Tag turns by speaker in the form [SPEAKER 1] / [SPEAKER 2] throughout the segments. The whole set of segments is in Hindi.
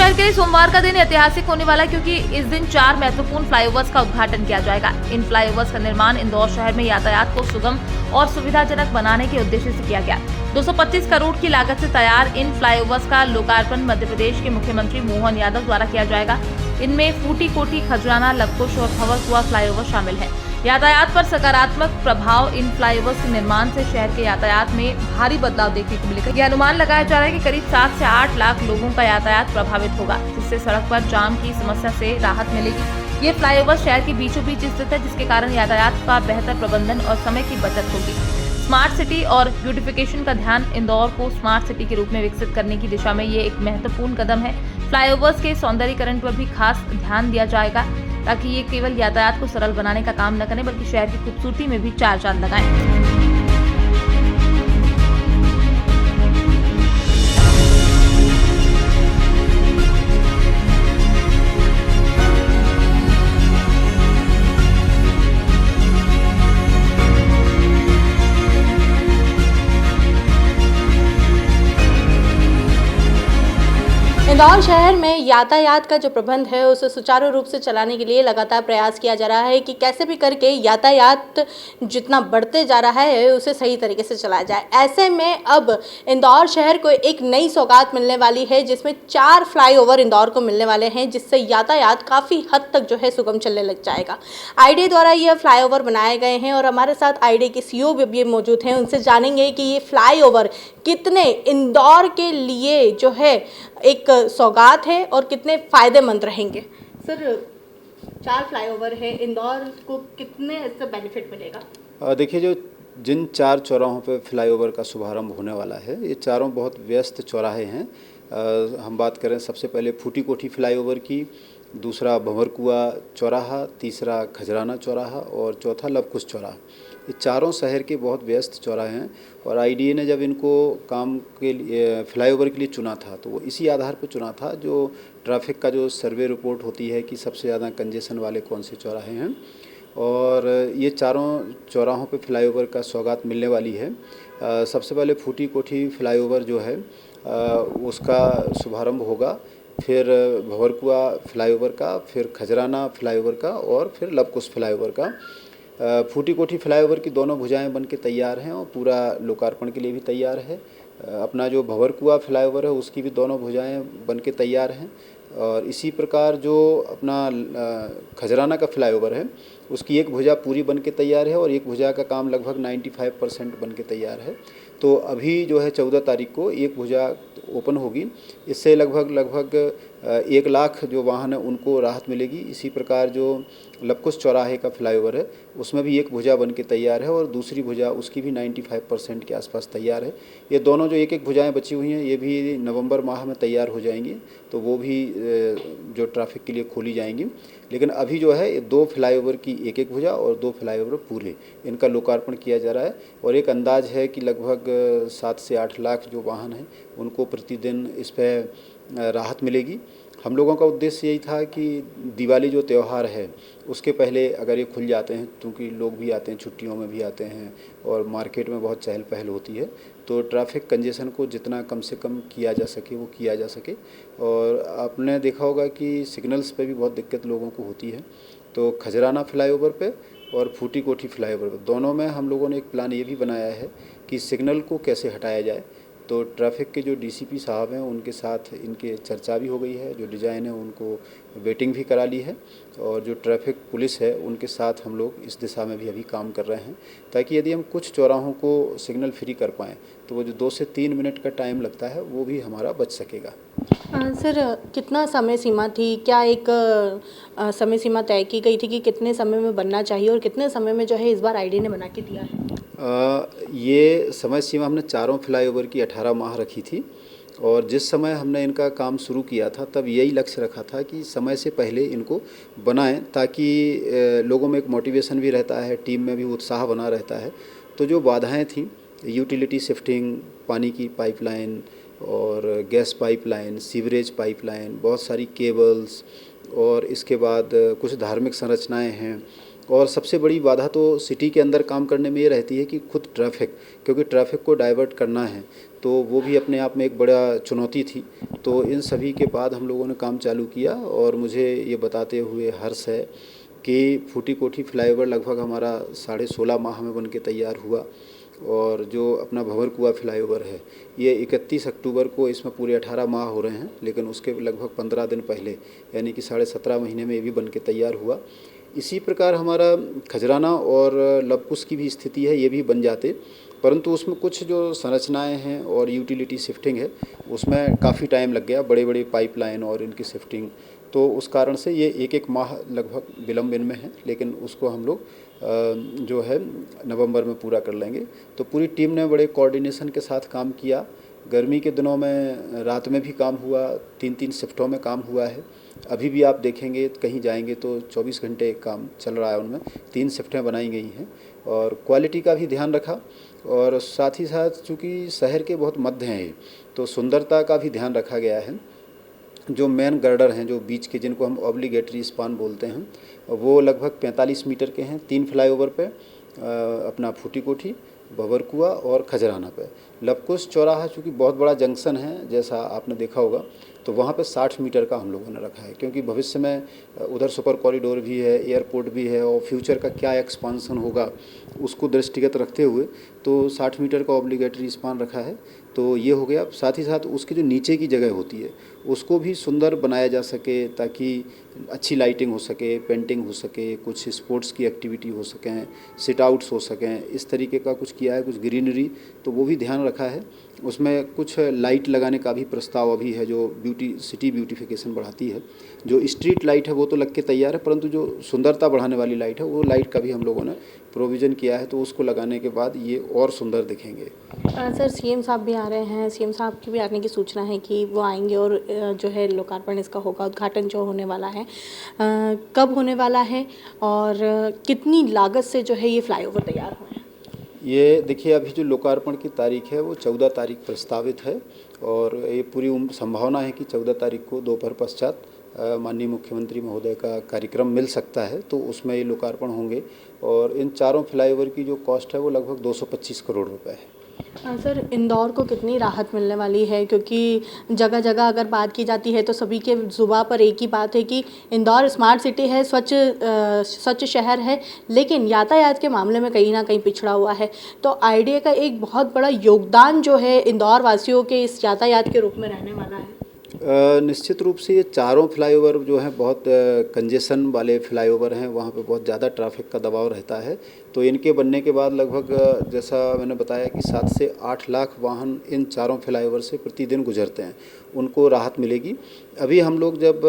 [SPEAKER 1] शहर के लिए सोमवार का दिन ऐतिहासिक होने वाला है क्योंकि इस दिन 4 महत्वपूर्ण फ्लाईओवर्स का उद्घाटन किया जाएगा। इन फ्लाईओवर्स का निर्माण इंदौर शहर में यातायात को सुगम और सुविधाजनक बनाने के उद्देश्य से किया गया। 225 करोड़ की लागत से तैयार इन फ्लाईओवर्स का लोकार्पण मध्य प्रदेश के मुख्यमंत्री मोहन यादव द्वारा किया जाएगा। इनमें फूटी कोठी, खजराना, लवकुश और भंवरकुआं फ्लाईओवर शामिल है। यातायात पर सकारात्मक प्रभाव इन फ्लाईओवर्स के निर्माण से शहर के यातायात में भारी बदलाव देखने को मिलेगा। यह अनुमान लगाया जा रहा है कि करीब 7 से 8 लाख लोगों का यातायात प्रभावित होगा, जिससे सड़क पर जाम की समस्या से राहत मिलेगी। ये फ्लाईओवर शहर के बीचों बीच स्थित है, जिसके कारण यातायात का बेहतर प्रबंधन और समय की बचत होगी। स्मार्ट सिटी और ब्यूटिफिकेशन का ध्यान इंदौर को स्मार्ट सिटी के रूप में विकसित करने की दिशा में ये एक महत्वपूर्ण कदम है। फ्लाईओवर्स के सौंदर्यीकरण पर भी खास ध्यान दिया जाएगा ताकि ये केवल यातायात को सरल बनाने का काम न करें बल्कि शहर की खूबसूरती में भी चार चांद लगाएं।
[SPEAKER 2] इंदौर शहर में यातायात का जो प्रबंध है उसे सुचारू रूप से चलाने के लिए लगातार प्रयास किया जा रहा है कि कैसे भी करके यातायात जितना बढ़ते जा रहा है उसे सही तरीके से चलाया जाए। ऐसे में अब इंदौर शहर को एक नई सौगात मिलने वाली है, जिसमें 4 फ्लाईओवर इंदौर को मिलने वाले हैं, जिससे यातायात काफ़ी हद तक जो है सुगम चलने लग जाएगा। आईडी द्वारा यह फ्लाईओवर बनाए गए हैं और हमारे साथ आईडी के सीईओ भी मौजूद हैं। उनसे जानेंगे कि ये फ्लाईओवर कितने इंदौर के लिए जो है एक सौगात है और कितने फायदेमंद रहेंगे। सर, 4 फ्लाईओवर है, इंदौर को कितने इससे बेनिफिट मिलेगा?
[SPEAKER 3] देखिए, जिन 4 चौराहों पे फ्लाईओवर का शुभारंभ होने वाला है, ये चारों बहुत व्यस्त चौराहे हैं। हम बात करें सबसे पहले फूटी कोठी फ्लाईओवर की, दूसरा भंवरकुआं चौराहा, तीसरा खजराना चौराहा और चौथा लवकुश चौराहा। ये चारों शहर के बहुत व्यस्त चौराहे हैं और आईडीए ने जब इनको काम के लिए फ्लाईओवर के लिए चुना था तो वो इसी आधार पर चुना था, जो ट्रैफिक का जो सर्वे रिपोर्ट होती है कि सबसे ज़्यादा कंजेशन वाले कौन से चौराहे हैं, और ये चारों चौराहों पे फ्लाईओवर का सौगात मिलने वाली है। सबसे पहले फूटी कोठी फ्लाईओवर जो है उसका शुभारंभ होगा, फिर भंवरकुआं फ्लाईओवर का, फिर खजराना फ्लाईओवर का और फिर लवकुश फ्लाईओवर का। फूटी कोठी फ्लाईओवर की दोनों भुजाएं बनके तैयार हैं और पूरा लोकार्पण के लिए भी तैयार है। अपना जो भंवरकुआं फ्लाईओवर है उसकी भी दोनों भुजाएं बनके तैयार हैं, और इसी प्रकार जो अपना खजराना का फ्लाईओवर है उसकी एक भुजा पूरी बनके तैयार है और एक भुजा का काम लगभग 95% बनके तैयार है। तो अभी जो है 14 तारीख को एक भुजा ओपन होगी, इससे लगभग 1 लाख जो वाहन है उनको राहत मिलेगी। इसी प्रकार जो लवकुश चौराहे का फ्लाईओवर है उसमें भी एक भुजा बनके तैयार है और दूसरी भुजा उसकी भी 95% के आसपास तैयार है। ये दोनों जो एक भुजाएं बची हुई हैं ये भी नवंबर माह में तैयार हो जाएंगी, तो वो भी जो ट्रैफिक के लिए खोली जाएंगी। लेकिन अभी जो है 2 फ्लाईओवर की एक भुजा और 2 फ्लाईओवर पूरे, इनका लोकार्पण किया जा रहा है और एक अंदाज है कि लगभग 7 से 8 लाख जो वाहन हैं उनको प्रतिदिन इस पर राहत मिलेगी। हम लोगों का उद्देश्य यही था कि दिवाली जो त्यौहार है उसके पहले अगर ये खुल जाते हैं, क्योंकि लोग भी आते हैं, छुट्टियों में भी आते हैं और मार्केट में बहुत चहल पहल होती है, तो ट्रैफिक कंजेशन को जितना कम से कम किया जा सके वो किया जा सके। और आपने देखा होगा कि सिग्नल्स पे भी बहुत दिक्कत लोगों को होती है, तो खजराना फ्लाईओवर पे और फूटी कोठी फ्लाईओवर पे दोनों में हम लोगों ने एक प्लान ये भी बनाया है कि सिग्नल को कैसे हटाया जाए। तो ट्रैफिक के जो डीसीपी साहब हैं उनके साथ इनके चर्चा भी हो गई है, जो डिज़ाइन है उनको वेटिंग भी करा ली है, और जो ट्रैफिक पुलिस है उनके साथ हम लोग इस दिशा में भी अभी काम कर रहे हैं, ताकि यदि हम कुछ चौराहों को सिग्नल फ्री कर पाएँ तो वो जो 2 से 3 मिनट का टाइम लगता है वो भी हमारा बच सकेगा।
[SPEAKER 2] सर, कितना समय सीमा थी? क्या एक समय सीमा तय की गई थी कि कितने समय में बनना चाहिए और कितने समय में जो है इस बार आईडी ने बना के दिया है?
[SPEAKER 3] ये समय सीमा हमने चारों फ्लाईओवर की 18 माह रखी थी, और जिस समय हमने इनका काम शुरू किया था तब यही लक्ष्य रखा था कि समय से पहले इनको बनाएं, ताकि लोगों में एक मोटिवेशन भी रहता है, टीम में भी उत्साह बना रहता है। तो जो बाधाएं थीं, यूटिलिटी शिफ्टिंग, पानी की पाइपलाइन और गैस पाइपलाइन, सीवरेज पाइपलाइन, बहुत सारी केबल्स, और इसके बाद कुछ धार्मिक संरचनाएं हैं, और सबसे बड़ी बाधा तो सिटी के अंदर काम करने में ये रहती है कि खुद ट्रैफिक, क्योंकि ट्रैफिक को डाइवर्ट करना है तो वो भी अपने आप में एक बड़ा चुनौती थी। तो इन सभी के बाद हम लोगों ने काम चालू किया और मुझे ये बताते हुए हर्ष है कि फूटी कोठी फ्लाईओवर लगभग हमारा 16.5 माह में बन के तैयार हुआ। और जो अपना भंवर कुआं फ्लाईओवर है ये 31 अक्टूबर को, इसमें पूरे 18 माह हो रहे हैं, लेकिन उसके लगभग 15 दिन पहले यानी कि 17.5 महीने में ये भी बन के तैयार हुआ। इसी प्रकार हमारा खजराना और लबकुश की भी स्थिति है, ये भी बन जाते, परंतु उसमें कुछ जो संरचनाएं हैं और यूटिलिटी शिफ्टिंग है उसमें काफ़ी टाइम लग गया, बड़े बड़े पाइपलाइन और इनकी शिफ्टिंग, तो उस कारण से ये एक माह लगभग विलम्ब इनमें है, लेकिन उसको हम लोग जो है नवंबर में पूरा कर लेंगे। तो पूरी टीम ने बड़े कोऑर्डिनेशन के साथ काम किया। गर्मी के दिनों में रात में भी काम हुआ, 3-3 शिफ्टों में काम हुआ है। अभी भी आप देखेंगे कहीं जाएंगे तो 24 घंटे काम चल रहा है, उनमें 3 शिफ्टें बनाई गई हैं और क्वालिटी का भी ध्यान रखा। और साथ ही साथ चूँकि शहर के बहुत मध्य हैं ये, तो सुंदरता का भी ध्यान रखा गया है। जो मेन गर्डर हैं जो बीच के, जिनको हम ऑब्लिगेटरी स्पान बोलते हैं, वो लगभग 45 मीटर के हैं 3 फ्लाईओवर पे, अपना फूटी कोठी, भंवर कुआं और खजराना पे। लबकुश चौराहा चूँकि बहुत बड़ा जंक्शन है जैसा आपने देखा होगा, तो वहाँ पे 60 मीटर का हम लोगों ने रखा है, क्योंकि भविष्य में उधर सुपर कॉरिडोर भी है, एयरपोर्ट भी है और फ्यूचर का क्या एक्सपांसन होगा उसको दृष्टिगत रखते हुए तो 60 मीटर का ऑब्लिगेटरी स्पान रखा है। तो ये हो गया। साथ ही साथ उसकी जो नीचे की जगह होती है उसको भी सुंदर बनाया जा सके, ताकि अच्छी लाइटिंग हो सके, पेंटिंग हो सके, कुछ स्पोर्ट्स की एक्टिविटी हो सकें, सिट आउट्स हो सकें, इस तरीके का कुछ किया है, कुछ ग्रीनरी, तो वो भी ध्यान रखा है। उसमें कुछ लाइट लगाने का भी प्रस्ताव अभी है जो सिटी ब्यूटिफिकेशन बढ़ाती है। जो स्ट्रीट लाइट है वो तो लग के तैयार है, परंतु जो सुंदरता बढ़ाने वाली लाइट है वो लाइट का भी हम लोगों ने प्रोविज़न किया है, तो उसको लगाने के बाद ये और सुंदर दिखेंगे।
[SPEAKER 2] सर सीएम साहब भी आ रहे हैं, सीएम साहब की भी आने की सूचना है कि वो आएंगे और जो है लोकार्पण इसका होगा, उद्घाटन जो होने वाला है कब होने वाला है और कितनी लागत से जो है ये फ्लाईओवर तैयार हुए हैं?
[SPEAKER 3] ये देखिए, अभी जो लोकार्पण की तारीख है वो 14 तारीख प्रस्तावित है और ये पूरी संभावना है कि 14 तारीख को दोपहर पश्चात माननीय मुख्यमंत्री महोदय का कार्यक्रम मिल सकता है, तो उसमें ये लोकार्पण होंगे। और इन चारों फ्लाईओवर की जो कॉस्ट है वो लगभग 225 करोड़ रुपए है।
[SPEAKER 2] सर इंदौर को कितनी राहत मिलने वाली है, क्योंकि जगह जगह अगर बात की जाती है तो सभी के जुबां पर एक ही बात है कि इंदौर स्मार्ट सिटी है, स्वच्छ शहर है, लेकिन यातायात के मामले में कहीं ना कहीं पिछड़ा हुआ है। तो आईडीए का एक बहुत बड़ा योगदान जो है इंदौर वासियों के इस यातायात के रूप में रहने वाला है।
[SPEAKER 3] निश्चित रूप से ये चारों फ्लाईओवर जो हैं बहुत कंजेशन वाले फ्लाईओवर हैं, वहाँ पे बहुत ज़्यादा ट्रैफिक का दबाव रहता है। तो इनके बनने के बाद लगभग जैसा मैंने बताया कि 7 से 8 लाख वाहन इन चारों फ्लाईओवर से प्रतिदिन गुजरते हैं, उनको राहत मिलेगी। अभी हम लोग जब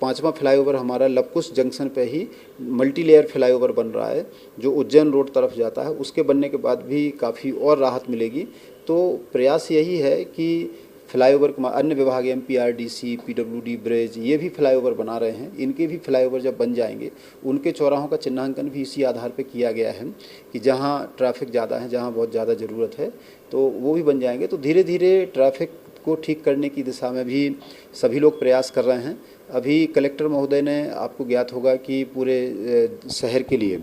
[SPEAKER 3] 5वां फ्लाईओवर हमारा लबकुश जंक्शन पे ही मल्टी लेयर फ्लाईओवर बन रहा है जो उज्जैन रोड तरफ जाता है, उसके बनने के बाद भी काफ़ी और राहत मिलेगी। तो प्रयास यही है कि फ्लाईओवर अन्य विभाग MPRDC, PWD, ब्रिज, ये भी फ्लाईओवर बना रहे हैं। इनके भी फ्लाईओवर जब बन जाएंगे उनके चौराहों का चिन्हांकन भी इसी आधार पर किया गया है कि जहां ट्रैफिक ज़्यादा है, जहां बहुत ज़्यादा ज़रूरत है, तो वो भी बन जाएंगे। तो धीरे धीरे ट्रैफिक को ठीक करने की दिशा में भी सभी लोग प्रयास कर रहे हैं। अभी कलेक्टर महोदय ने, आपको ज्ञात होगा कि पूरे शहर के लिए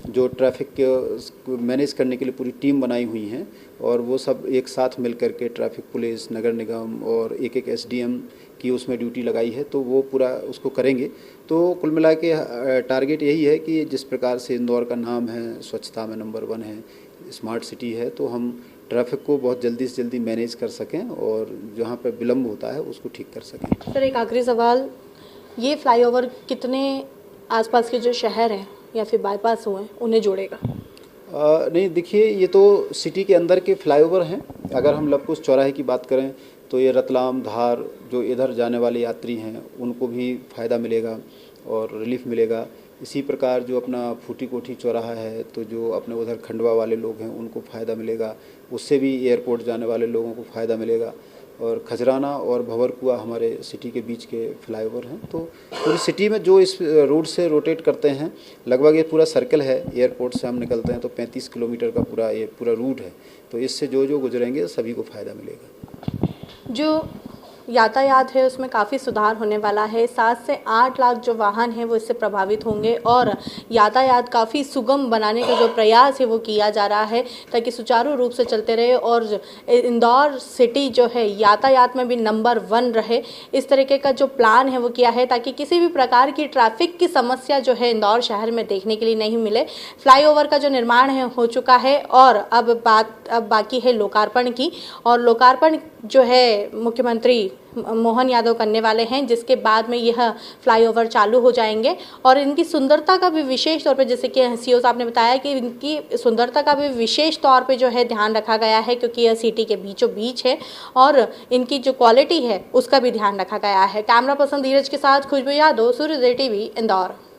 [SPEAKER 3] जो ट्रैफिक के मैनेज करने के लिए पूरी टीम बनाई हुई हैं और वो सब एक साथ मिल कर के ट्रैफिक पुलिस, नगर निगम और एक SDM की उसमें ड्यूटी लगाई है, तो वो पूरा उसको करेंगे। तो कुल मिला के टारगेट यही है कि जिस प्रकार से इंदौर का नाम है, स्वच्छता में नंबर 1 है, स्मार्ट सिटी है, तो हम ट्रैफिक को बहुत जल्दी से जल्दी मैनेज कर सकें और जहाँ पर विलम्ब होता है उसको ठीक कर सकें।
[SPEAKER 2] सर एक आखिरी सवाल, ये फ्लाईओवर कितने आसपास के जो शहर हैं या फिर बाईपास हुए हैं उन्हें जोड़ेगा?
[SPEAKER 3] नहीं, देखिए, ये तो सिटी के अंदर के फ्लाईओवर हैं। अगर हम लबकुश चौराहे की बात करें तो ये रतलाम, धार, जो इधर जाने वाले यात्री हैं उनको भी फ़ायदा मिलेगा और रिलीफ मिलेगा। इसी प्रकार जो अपना फूटी कोठी चौराहा है, तो जो अपने उधर खंडवा वाले लोग हैं उनको फ़ायदा मिलेगा, उससे भी एयरपोर्ट जाने वाले लोगों को फ़ायदा मिलेगा। और खजराना और भंवर कुआं हमारे सिटी के बीच के फ्लाईओवर हैं। तो पूरी सिटी में जो इस रोड से रोटेट करते हैं, लगभग ये पूरा सर्कल है, एयरपोर्ट से हम निकलते हैं तो 35 किलोमीटर का पूरा रूट है, तो इससे जो गुजरेंगे सभी को फ़ायदा मिलेगा।
[SPEAKER 2] जो यातायात है उसमें काफ़ी सुधार होने वाला है। 7 से 8 लाख जो वाहन हैं वो इससे प्रभावित होंगे और यातायात काफ़ी सुगम बनाने का जो प्रयास है वो किया जा रहा है ताकि सुचारू रूप से चलते रहे और इंदौर सिटी जो है यातायात में भी नंबर 1 रहे। इस तरीके का जो प्लान है वो किया है ताकि किसी भी प्रकार की ट्रैफिक की समस्या जो है इंदौर शहर में देखने के लिए नहीं मिले। फ्लाईओवर का जो निर्माण है हो चुका है और अब बाकी है लोकार्पण की, और लोकार्पण जो है मुख्यमंत्री मोहन यादव करने वाले हैं, जिसके बाद में यह फ्लाईओवर चालू हो जाएंगे। और इनकी सुंदरता का भी विशेष तौर पे, जैसे कि सीओ साहब ने बताया कि इनकी सुंदरता का भी विशेष तौर पे जो है ध्यान रखा गया है, क्योंकि यह सिटी के बीचों बीच है और इनकी जो क्वालिटी है उसका भी ध्यान रखा गया है। कैमरा पर्सन धीरज के साथ खुशबू यादव, सूर्योदय टीवी, इंदौर।